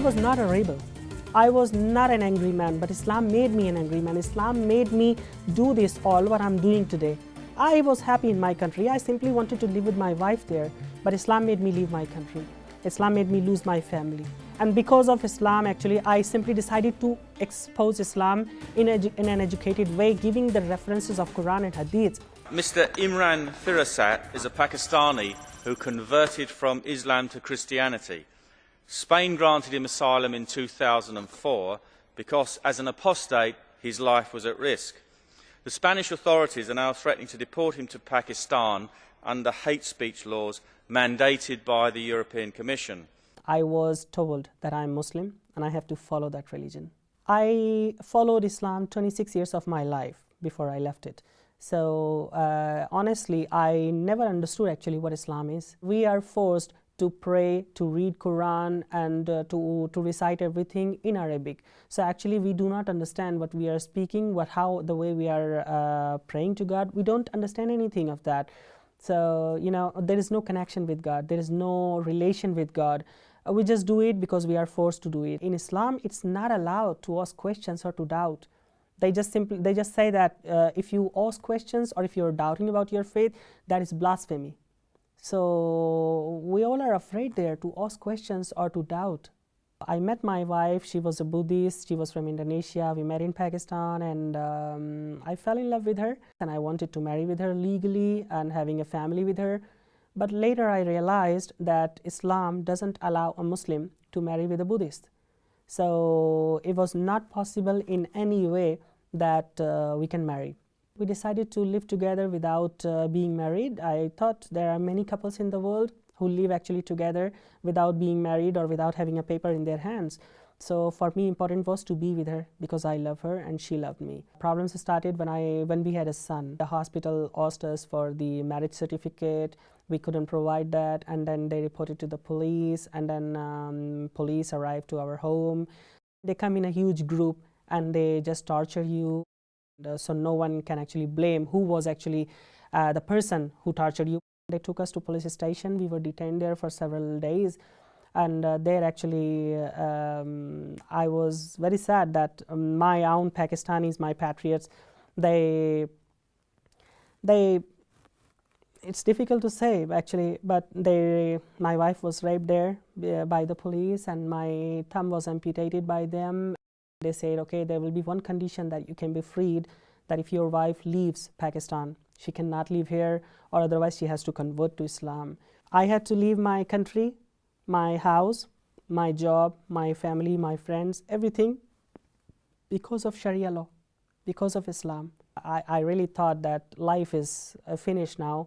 was not a rebel. I was not an angry man, but Islam made me an angry man. Islam made me do this all what I'm doing today. I was happy in my country. I simply wanted to live with my wife there, but Islam made me leave my country. Islam made me lose my family. And because of Islam, actually, I simply decided to expose Islam in an educated way, giving the references of Quran and Hadith. Mr. Imran Firasat is a Pakistani who converted from Islam to Christianity. Spain granted him asylum in 2004 because, as an apostate, his life was at risk. The Spanish authorities are now threatening to deport him to Pakistan under hate speech laws mandated by the European Commission. I was told that I'm Muslim and I have to follow that religion. I followed Islam 26 years of my life before I left it. So honestly, I never understood actually what Islam is. We are forced to pray, to read Quran, and to recite everything in Arabic. So actually we do not understand what we are speaking, the way we are praying to God. We don't understand anything of that. So, you know, there is no connection with God. There is no relation with God. We just do it because we are forced to do it. In Islam, it's not allowed to ask questions or to doubt. They just say that if you ask questions or if you're doubting about your faith, that is blasphemy. So we all are afraid there to ask questions or to doubt. I met my wife. She was a Buddhist. She was from Indonesia. We met in Pakistan, and I fell in love with her, and I wanted to marry with her legally and having a family with her. But later I realized that Islam doesn't allow a Muslim to marry with a Buddhist. So it was not possible in any way that we can marry. We decided to live together without being married. I thought there are many couples in the world who live actually together without being married or without having a paper in their hands. So for me, important was to be with her because I love her and she loved me. Problems started when we had a son. The hospital asked us for the marriage certificate. We couldn't provide that, and then they reported to the police, and then police arrived to our home. They come in a huge group and they just torture you. So no one can actually blame who was actually the person who tortured you. They took us to police station. We were detained there for several days, and there actually I was very sad that my own Pakistanis, my patriots, it's difficult to say actually, but my wife was raped there by the police, and my thumb was amputated by them. They said, okay, there will be one condition that you can be freed, that if your wife leaves Pakistan, she cannot live here, or otherwise she has to convert to Islam. I had to leave my country, my house, my job, my family, my friends, everything, because of Sharia law, because of Islam. I really thought that life is finished now.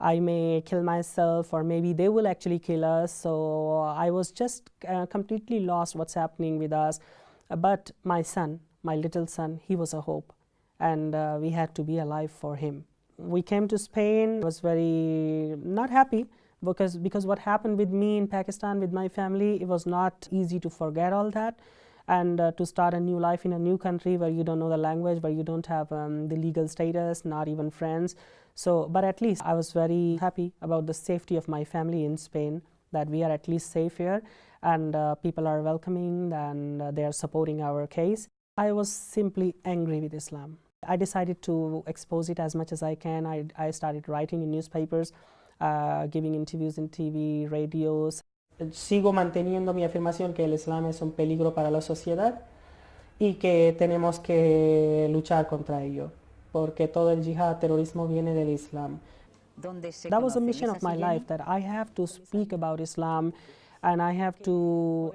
I may kill myself, or maybe they will actually kill us. So I was just completely lost what's happening with us. But my son, my little son, he was a hope, and we had to be alive for him. We came to Spain. I was very not happy because what happened with me in Pakistan with my family, it was not easy to forget all that, and to start a new life in a new country where you don't know the language, where you don't have the legal status, not even friends. So, but at least I was very happy about the safety of my family in Spain, that we are at least safe here, and people are welcoming, and they are supporting our case. I was simply angry with Islam. I decided to expose it as much as I can. I started writing in newspapers, giving interviews in TV, radios. Sigo manteniendo mi afirmación que el Islam es un peligro para la sociedad y que tenemos que luchar contra ello, porque todo el yihad, terrorismo viene del Islam. That was the mission of my life, that I have to speak about Islam, and I have to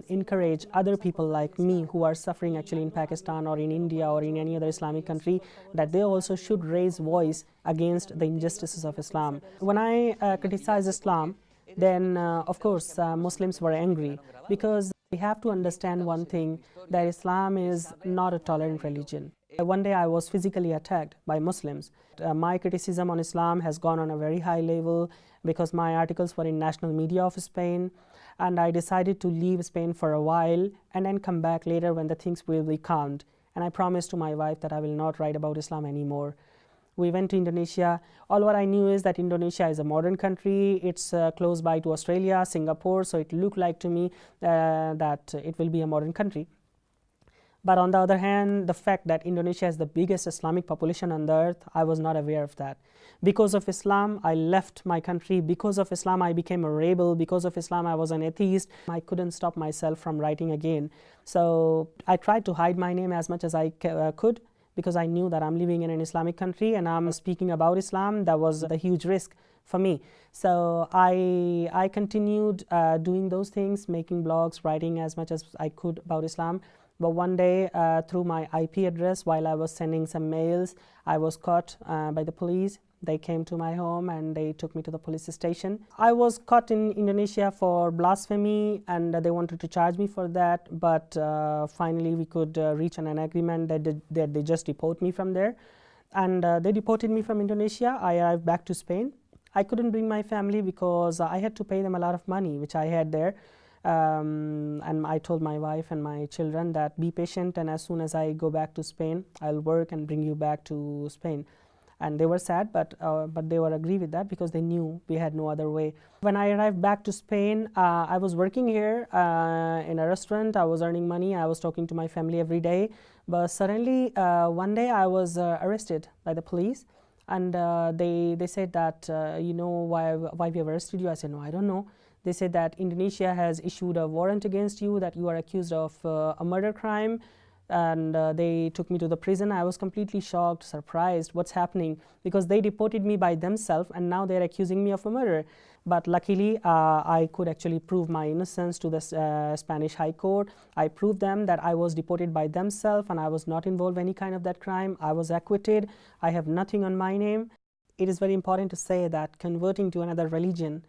encourage other people like me who are suffering actually in Pakistan or in India or in any other Islamic country, that they also should raise voice against the injustices of Islam. When I criticized Islam, then of course Muslims were angry, because we have to understand one thing, that Islam is not a tolerant religion. One day I was physically attacked by Muslims. My criticism on Islam has gone on a very high level because my articles were in national media of Spain, and I decided to leave Spain for a while and then come back later when the things will be calmed. And I promised to my wife that I will not write about Islam anymore. We went to Indonesia. All what I knew is that Indonesia is a modern country. It's close by to Australia, Singapore, so it looked like to me that it will be a modern country. But on the other hand, the fact that Indonesia is the biggest Islamic population on the earth, I was not aware of that. Because of Islam, I left my country. Because of Islam, I became a rebel. Because of Islam, I was an atheist. I couldn't stop myself from writing again. So I tried to hide my name as much as I could, because I knew that I'm living in an Islamic country and I'm speaking about Islam. That was a huge risk for me. So I continued doing those things, making blogs, writing as much as I could about Islam. But one day, through my IP address, while I was sending some mails, I was caught by the police. They came to my home and they took me to the police station. I was caught in Indonesia for blasphemy, and they wanted to charge me for that. But finally, we could reach an agreement that they just deport me from there. And they deported me from Indonesia. I arrived back to Spain. I couldn't bring my family because I had to pay them a lot of money, which I had there. And I told my wife and my children that be patient, and as soon as I go back to Spain, I'll work and bring you back to Spain. And they were sad, but they were agree with that because they knew we had no other way. When I arrived back to Spain, I was working here in a restaurant. I was earning money. I was talking to my family every day. But suddenly, one day, I was arrested by the police. And they said that, you know, why we have arrested you? I said, no, I don't know. They said that Indonesia has issued a warrant against you, that you are accused of a murder crime, and they took me to the prison. I was completely shocked, surprised, what's happening, because they deported me by themselves and now they're accusing me of a murder. But luckily, I could actually prove my innocence to the Spanish High Court. I proved them that I was deported by themselves and I was not involved in any kind of that crime. I was acquitted. I have nothing on my name. It is very important to say that converting to another religion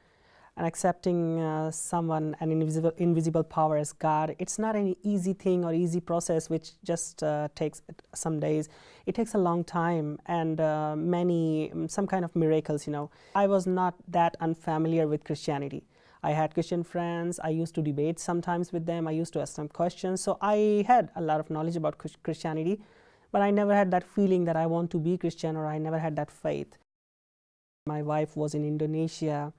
and accepting someone, an invisible power as God, it's not an easy thing or easy process which just takes some days. It takes a long time and some kind of miracles, you know. I was not that unfamiliar with Christianity. I had Christian friends. I used to debate sometimes with them. I used to ask them questions. So I had a lot of knowledge about Christianity, but I never had that feeling that I want to be Christian, or I never had that faith. My wife was in Indonesia.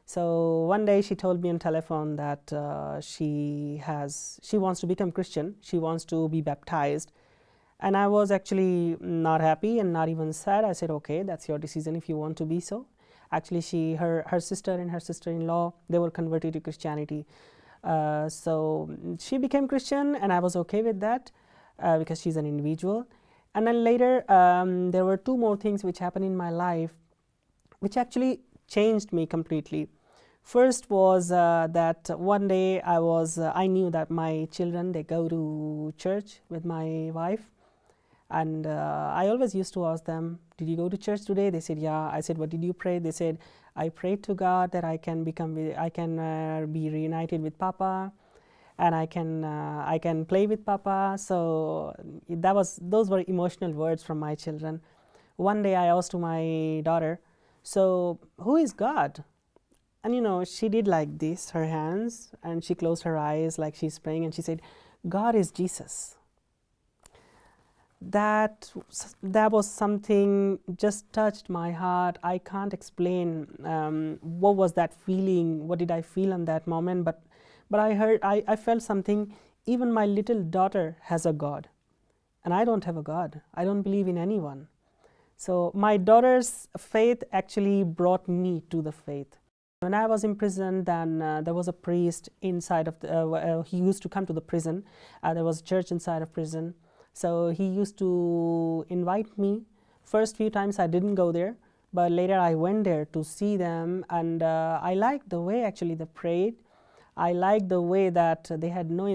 So one day she told me on telephone that she wants to become Christian. She wants to be baptized. And I was actually not happy and not even sad. I said, okay, that's your decision if you want to be so. Actually, her sister and her sister-in-law, they were converted to Christianity. So she became Christian and I was okay with that because she's an individual. And then later, there were two more things which happened in my life which actually changed me completely. First was that one day I knew that my children, they go to church with my wife, and I always used to ask them, did you go to church today? They said, yeah. I said, what did you pray? They said, I prayed to God that I can be reunited with Papa, and I can play with Papa. So those were emotional words from my children. One day I asked to my daughter, so who is God? And you know, she did like this, her hands, and she closed her eyes like she's praying, and she said, God is Jesus. That was something just touched my heart. I can't explain what was that feeling, what did I feel in that moment, but I felt something. Even my little daughter has a God, and I don't have a God. I don't believe in anyone. So my daughter's faith actually brought me to the faith. When I was in prison, then there was a priest inside of he used to come to the prison. There was a church inside of prison. So he used to invite me. First few times I didn't go there, but later I went there to see them, and I liked the way actually they prayed. I liked the way that they had no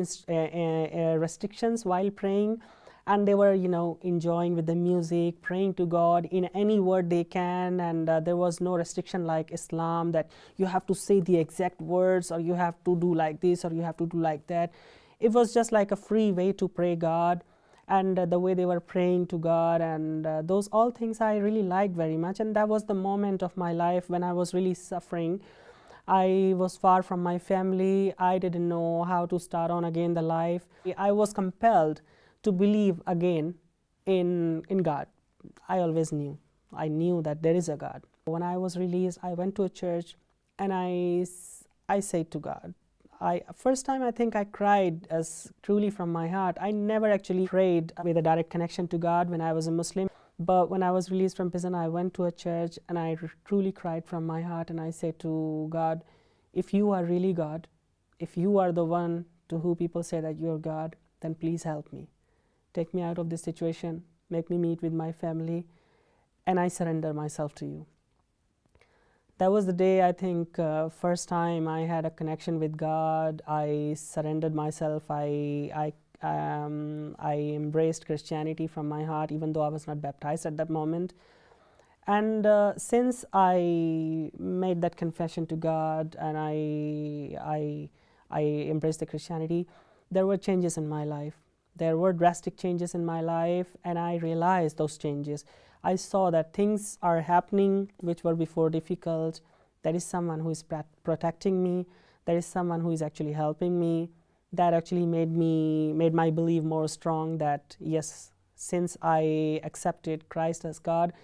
restrictions while praying. And they were, you know, enjoying with the music, praying to God in any word they can, and there was no restriction like Islam that you have to say the exact words, or you have to do like this, or you have to do like that. It was just like a free way to pray God, and the way they were praying to God, and those all things I really liked very much. And that was the moment of my life when I was really suffering. I was far from my family. I didn't know how to start on again the life. I was compelled to believe again in God. I always knew I knew that there is a God. When I was released, I went to a church and I said to God, first time I think I cried as truly from my heart. I never actually prayed with a direct connection to God when I was a Muslim. But when I was released from prison, I went to a church and I truly cried from my heart, and I said to God, if you are really God, if you are the one to whom people say that you're God, then please help me. Take me out of this situation, make me meet with my family, and I surrender myself to you. That was the day, I think, first time I had a connection with God. I surrendered myself. I embraced Christianity from my heart, even though I was not baptized at that moment. And since I made that confession to God and I embraced the Christianity, there were changes in my life. There were drastic changes in my life, and I realized those changes. I saw that things are happening which were before difficult. There is someone who is protecting me. There is someone who is actually helping me. That actually made my belief more strong that yes, since I accepted Christ as God,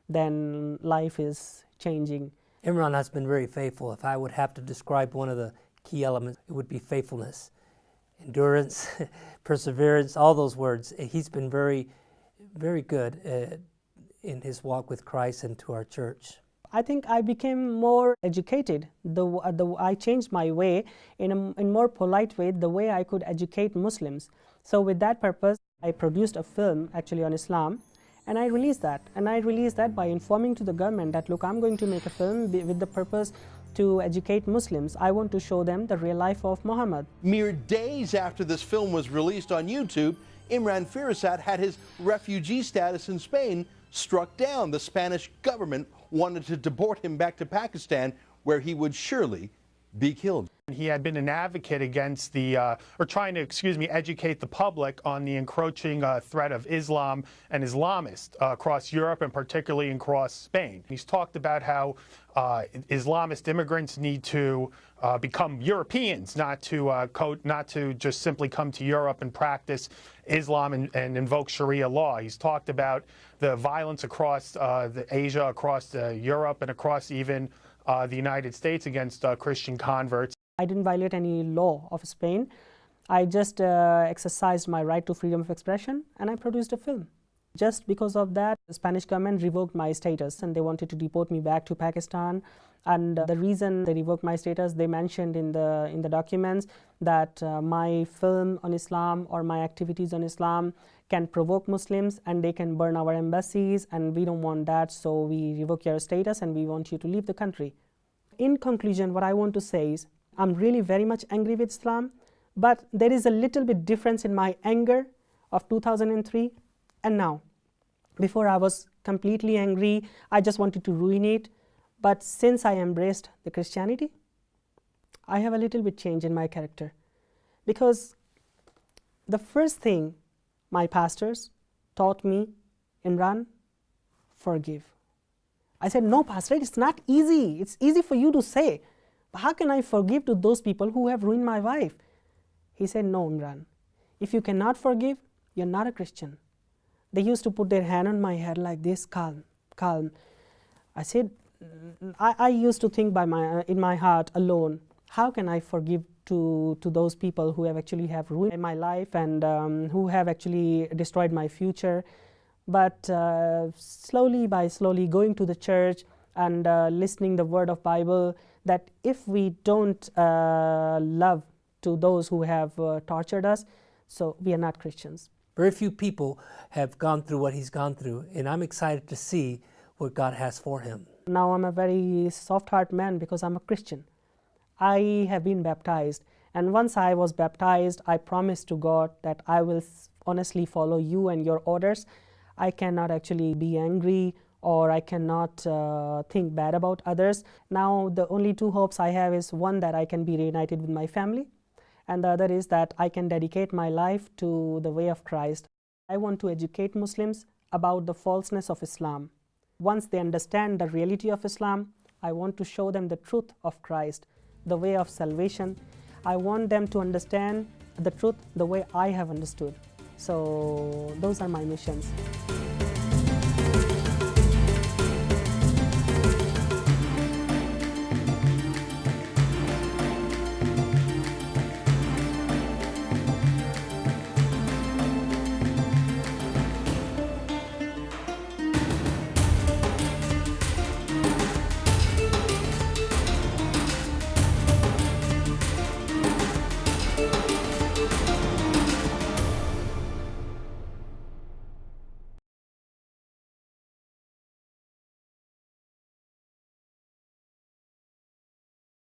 then life is changing. Imran has been very faithful. If I would have to describe one of the key elements, it would be faithfulness, endurance, perseverance, all those words. He's been very, very good in his walk with Christ and to our church. I think I became more educated. I changed my way in a more polite way, the way I could educate Muslims. So with that purpose, I produced a film actually on Islam, and I released that. And I released that by informing to the government that, look, I'm going to make a film with the purpose to educate Muslims. I want to show them the real life of Muhammad. Mere days after this film was released on YouTube, Imran Firasat had his refugee status in Spain struck down. The Spanish government wanted to deport him back to Pakistan, where he would surely be killed. He had been an advocate against trying to, educate the public on the encroaching threat of Islam and Islamists across Europe and particularly across Spain. He's talked about how Islamist immigrants need to become Europeans, not to just simply come to Europe and practice Islam and invoke Sharia law. He's talked about the violence across Asia, across Europe, and across even the United States against Christian converts. I didn't violate any law of Spain. I just exercised my right to freedom of expression, and I produced a film. Just because of that, the Spanish government revoked my status, and they wanted to deport me back to Pakistan. And the reason they revoked my status, they mentioned in the documents that my film on Islam or my activities on Islam can provoke Muslims and they can burn our embassies, and we don't want that, so we revoke your status and we want you to leave the country. In conclusion, what I want to say is, I'm really very much angry with Islam, but there is a little bit difference in my anger of 2003 and now. Before I was completely angry, I just wanted to ruin it. But since I embraced the Christianity, I have a little bit change in my character. Because the first thing my pastors taught me, Imran, forgive. I said, no, Pastor, it's not easy. It's easy for you to say. But how can I forgive to those people who have ruined my wife? He said, no, Imran. If you cannot forgive, you're not a Christian. They used to put their hand on my head like this, calm, calm. I said, I used to think in my heart alone, how can I forgive to those people who have actually ruined my life and who have actually destroyed my future. But slowly going to the church and listening the word of Bible, that if we don't love to those who have tortured us, so we are not Christians. Very few people have gone through what he's gone through, and I'm excited to see what God has for him. Now I'm a very soft-hearted man because I'm a Christian. I have been baptized, and once I was baptized, I promised to God that I will honestly follow you and your orders. I cannot actually be angry, or I cannot think bad about others. Now the only two hopes I have is, one, that I can be reunited with my family, and the other is that I can dedicate my life to the way of Christ. I want to educate Muslims about the falseness of Islam. Once they understand the reality of Islam, I want to show them the truth of Christ, the way of salvation. I want them to understand the truth the way I have understood. So those are my missions.